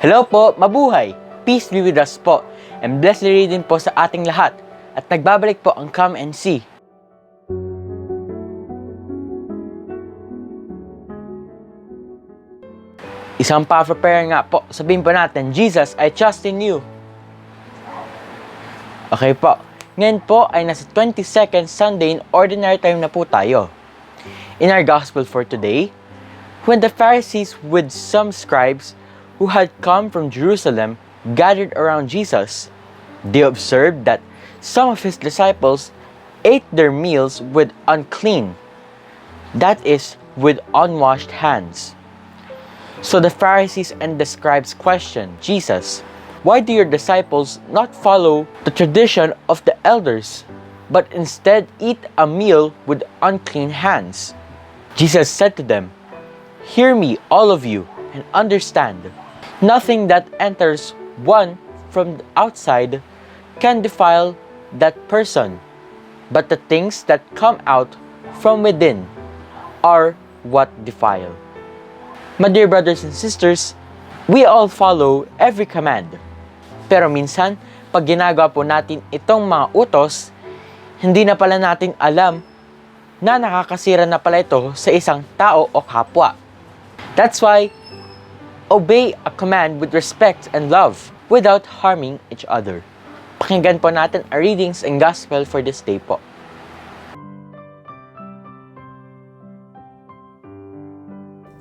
Hello po, mabuhay! Peace be with us po, and blessed reading po sa ating lahat. At nagbabalik po ang Come and See. Isang powerful prayer nga po. Sabihin po natin, Jesus, I trust in you. Okay po. Ngayon po ay nasa 22nd Sunday in Ordinary Time na po tayo. In our Gospel for today, when the Pharisees with some scribes who had come from Jerusalem gathered around Jesus, they observed that some of his disciples ate their meals with unclean, that is, with unwashed hands. So the Pharisees and the scribes questioned Jesus, "Why do your disciples not follow the tradition of the elders, but instead eat a meal with unclean hands?" Jesus said to them, "Hear me, all of you, and understand. Nothing that enters one from the outside can defile that person, but the things that come out from within are what defile." My dear brothers and sisters, we all follow every command. Pero minsan, pag ginagawa po natin itong mga utos, hindi na pala natin alam na nakakasira na pala ito sa isang tao o kapwa. That's why, obey a command with respect and love without harming each other. Pakinggan po natin ang readings and gospel for this day po.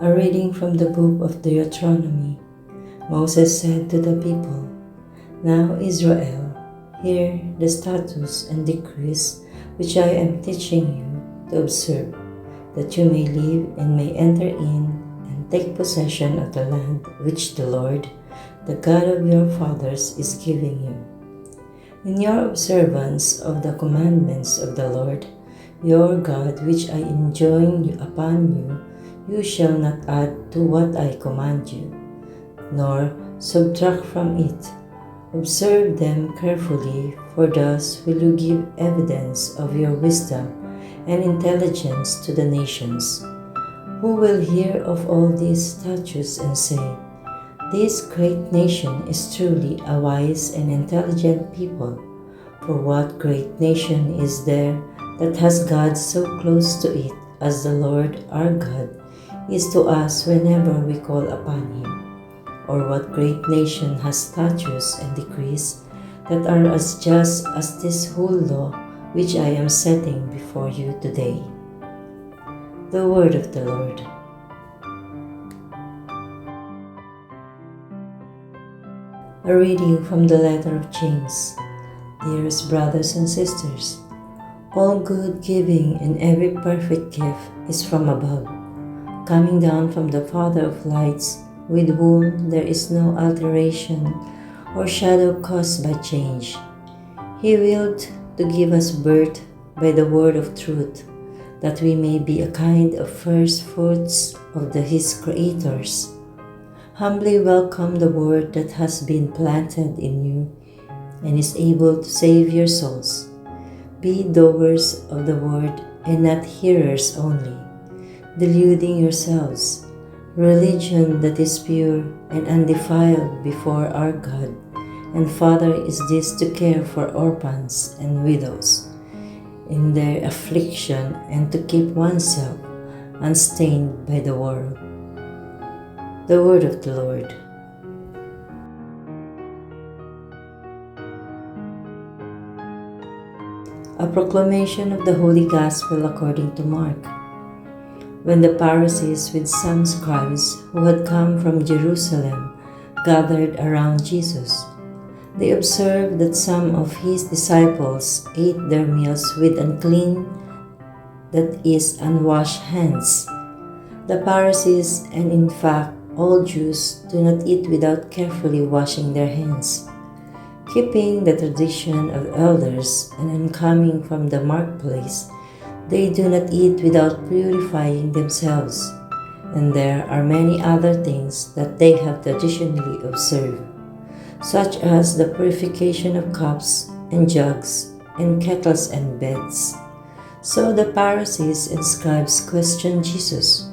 A reading from the book of Deuteronomy. Moses said to the people, "Now Israel, hear the statutes and decrees which I am teaching you to observe, that you may live and may enter in and take possession of the land which the Lord, the God of your fathers, is giving you. In your observance of the commandments of the Lord, your God, which I enjoin upon you, you shall not add to what I command you, nor subtract from it. Observe them carefully, for thus will you give evidence of your wisdom and intelligence to the nations, who will hear of all these statutes and say, 'This great nation is truly a wise and intelligent people.' For what great nation is there that has God so close to it as the Lord our God is to us whenever we call upon Him? Or what great nation has statutes and decrees that are as just as this whole law which I am setting before you today?" The word of the Lord. A reading from the letter of James. Dearest brothers and sisters, all good giving and every perfect gift is from above, coming down from the Father of lights, with whom there is no alteration or shadow caused by change. He willed to give us birth by the word of truth, that we may be a kind of first fruits of His creators. Humbly welcome the word that has been planted in you and is able to save your souls. Be doers of the word and not hearers only, deluding yourselves. Religion that is pure and undefiled before our God and Father is this, to care for orphans and widows in their affliction and to keep oneself unstained by the world. The word of the Lord. A proclamation of the Holy Gospel according to Mark. When the Pharisees with some scribes who had come from Jerusalem gathered around Jesus, they observed that some of his disciples ate their meals with unclean, that is, unwashed hands. The Pharisees, and in fact all Jews, do not eat without carefully washing their hands, keeping the tradition of elders, and on coming from the marketplace, they do not eat without purifying themselves, and there are many other things that they have traditionally observed, such as the purification of cups and jugs and kettles and beds. So the Pharisees and scribes questioned Jesus,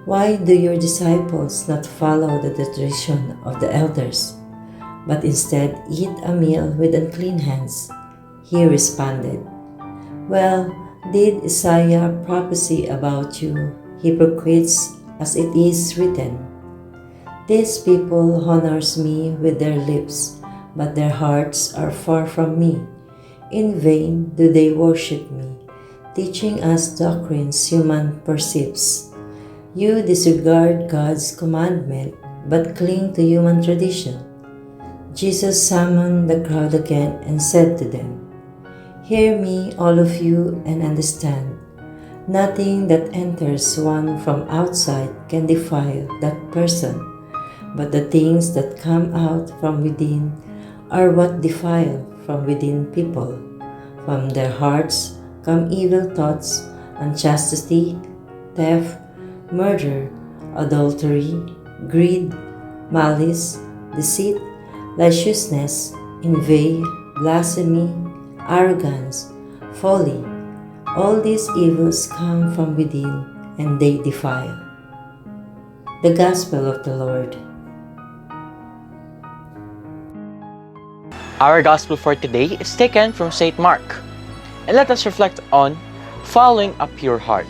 Why do your disciples not follow the tradition of the elders, but instead eat a meal with unclean hands? He responded, Well, did Isaiah prophesy about you, hypocrites, as it is written, These people honors me with their lips, but their hearts are far from me. In vain do they worship me, teaching us doctrines human perceives. You disregard God's commandment, but cling to human tradition. Jesus summoned the crowd again and said to them, Hear me, all of you, and understand. Nothing that enters one from outside can defile that person, but the things that come out from within are what defile from within people. From their hearts come evil thoughts, unchastity, theft, murder, adultery, greed, malice, deceit, licentiousness, envy, blasphemy, arrogance, folly. All these evils come from within and they defile. The Gospel of the Lord. Our Gospel for today is taken from St. Mark. And let us reflect on following a pure heart.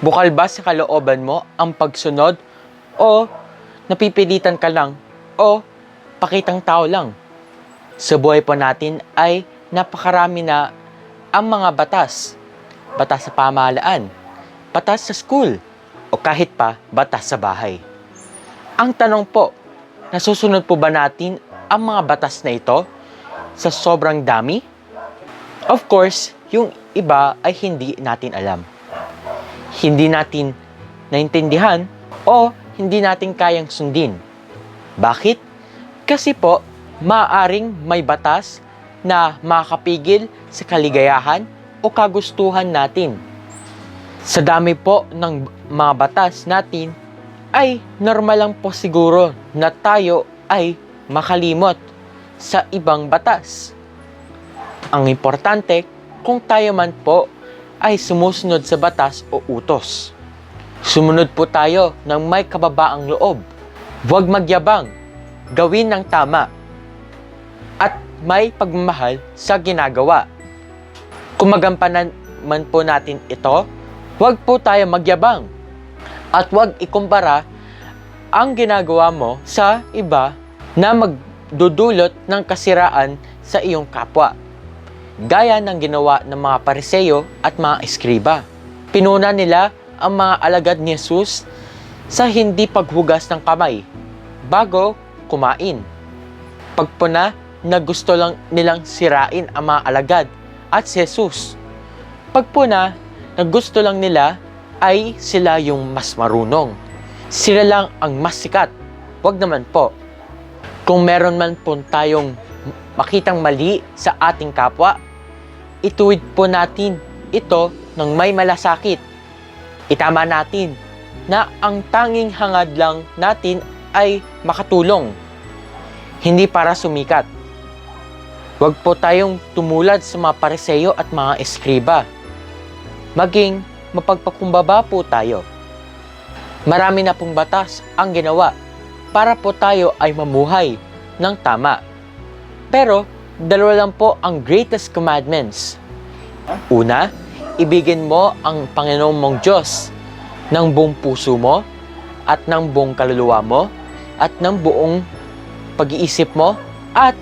Bukal ba sa kalooban mo ang pagsunod o napipilitan ka lang o pakitang tao lang? Sa buhay po natin ay napakarami na ang mga batas. Batas sa pamahalaan, batas sa school, o kahit pa batas sa bahay. Ang tanong po, nasusunod po ba natin ang mga batas na ito sa sobrang dami? Of course, yung iba ay hindi natin alam. Hindi natin naintindihan o hindi natin kayang sundin. Bakit? Kasi po, maaaring may batas na makakapigil sa kaligayahan o kagustuhan natin. Sa dami po ng mga batas natin, ay normal lang po siguro na tayo ay makalimot sa ibang batas. Ang importante, kung tayo man po ay sumusunod sa batas o utos. Sumunod po tayo ng may kababaang loob. Huwag magyabang, gawin ng tama, at may pagmamahal sa ginagawa. Kung magampanan man po natin ito, huwag po tayo magyabang at huwag ikumpara ang ginagawa mo sa iba na magdudulot ng kasiraan sa iyong kapwa. Gaya ng ginawa ng mga Pariseyo at mga eskriba. Pinuna nila ang mga alagad ni Jesus sa hindi paghugas ng kamay bago kumain. Pagpuna na gusto lang nilang sirain ang mga alagad at si Jesus. Pagpuna na gusto lang nila ay sila yung mas marunong. Sila lang ang mas sikat. Huwag naman po. Kung meron man po tayong makitang mali sa ating kapwa, ituwid po natin ito ng may malasakit. Itama natin na ang tanging hangad lang natin ay makatulong, hindi para sumikat. Huwag po tayong tumulad sa mga Pariseyo at mga eskriba. Maging mapagpakumbaba po tayo. Marami na pong batas ang ginawa para po tayo ay mamuhay ng tama. Pero, dalawa lang po ang greatest commandments. Una, ibigin mo ang Panginoon mong Diyos ng buong puso mo at ng buong kaluluwa mo at ng buong pag-iisip mo at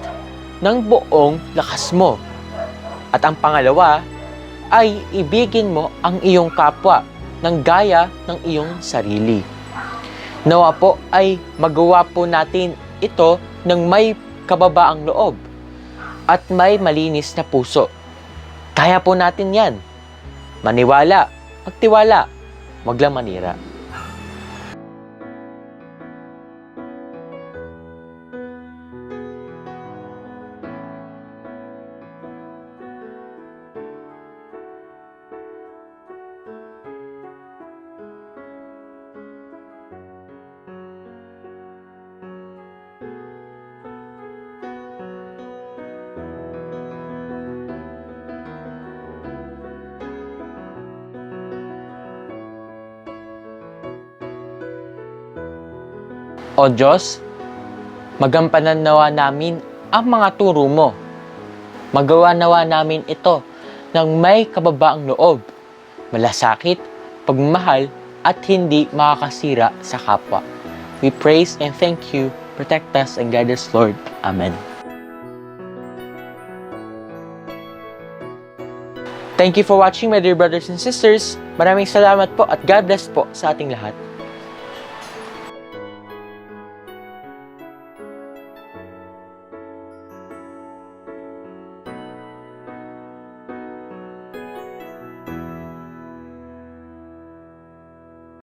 ng buong lakas mo. At ang pangalawa ay ibigin mo ang iyong kapwa ng gaya ng iyong sarili. Nawa po ay magawa po natin ito ng may kababaang loob at may malinis na puso. Kaya po natin yan. Maniwala, magtiwala, wag lang manira. O Diyos, magampanan nawa namin ang mga turo mo. Magawa nawa namin ito ng may kababaang loob, malasakit, pagmamahal, at hindi makakasira sa kapwa. We praise and thank you. Protect us and guide us, Lord. Amen. Thank you for watching, my dear brothers and sisters. Maraming salamat po at God bless po sa ating lahat.